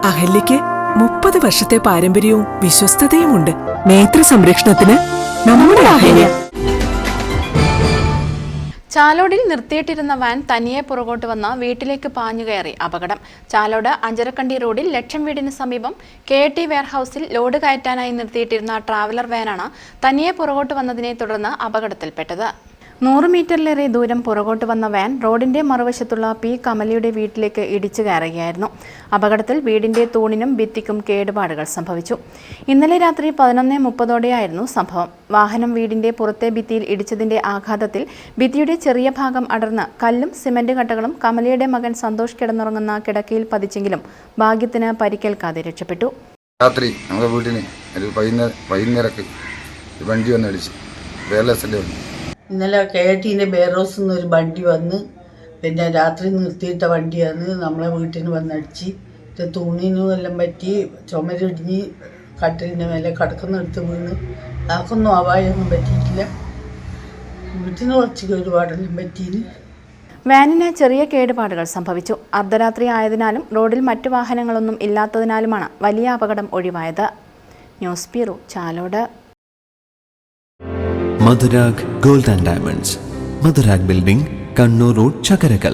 അഹല്യയ്ക്ക് 30 വർഷത്തെ പാരമ്പര്യവും വിശ്വസ്തതയുമുണ്ട്. നേത്ര സംരക്ഷണത്തിന് നമ്മുടെ അഹല്യ. ചാലോടിൽ നിർത്തിയിട്ടിരുന്ന വാൻ തനിയെ പുറകോട്ട് വന്ന വീട്ടിലേക്ക് പാഞ്ഞുകയറി അപകടം. ചാലോട് അഞ്ചരക്കണ്ടി റോഡിൽ ലക്ഷം വീടിന് സമീപം KT വെയർഹൌസിൽ ലോഡ് കയറ്റാനായി നിർത്തിയിട്ടിരുന്ന ട്രാവലർ വാനാണ് തനിയെ പുറകോട്ട് വന്നതിനെ തുടർന്ന് അപകടത്തിൽപ്പെട്ടത്. 100 മീറ്ററിലേറെ ദൂരം പുറകോട്ട് വന്ന വാൻ റോഡിന്റെ മറുവശത്തുള്ള P. കമലയുടെ വീട്ടിലേക്ക് ഇടിച്ചു കയറുകയായിരുന്നു. അപകടത്തിൽ വീടിന്റെ തൂണിനും ഭിത്തിക്കും കേടുപാടുകൾ സംഭവിച്ചു. ഇന്നലെ രാത്രി 11:30ഓടെയായിരുന്നു സംഭവം. വാഹനം വീടിന്റെ പുറത്തെ ഭിത്തിയിൽ ഇടിച്ചതിന്റെ ആഘാതത്തിൽ ഭിത്തിയുടെ ചെറിയ ഭാഗം അടർന്ന് കല്ലും സിമന്റ് കട്ടകളും കമലയുടെ മകൻ സന്തോഷ് കിടന്നുറങ്ങുന്ന കിടക്കയിൽ പതിച്ചെങ്കിലും ഭാഗ്യത്തിന് പരിക്കേൽക്കാതെ രക്ഷപ്പെട്ടു. രാത്രി നമ്മുടെ വീട്ടിന് ഒരു വൈകുന്നേരക്ക് വണ്ടി വന്ന് അടിച്ചു. ഇന്നലെ KTന്റെ ബെയർഹൗസിൽ നിന്ന് ഒരു വണ്ടി വന്ന് പിന്നെ രാത്രി നിർത്തിയിട്ട വണ്ടിയാണ് നമ്മളെ വീട്ടിന് വന്നടിച്ച്. തൂണിനും എല്ലാം പറ്റി, ചുമരിടിഞ്ഞ് കട്ടിലിൻ്റെ മേലെ കിടക്കുന്നിടത്ത് വീണ്. ആർക്കൊന്നും അപായമൊന്നും പറ്റിയിട്ടില്ല. വീട്ടിന് കുറച്ച് കേടുപാടെല്ലാം പറ്റിയിന്. വാനിന് ചെറിയ കേടുപാടുകൾ സംഭവിച്ചു. അർദ്ധരാത്രി ആയതിനാലും റോഡിൽ മറ്റു വാഹനങ്ങളൊന്നും ഇല്ലാത്തതിനാലുമാണ് വലിയ അപകടം ഒഴിവായത്. News bureau, Chalode. Madhurag gold and diamonds, Madhurag building, Kannur road, Chakkarakal.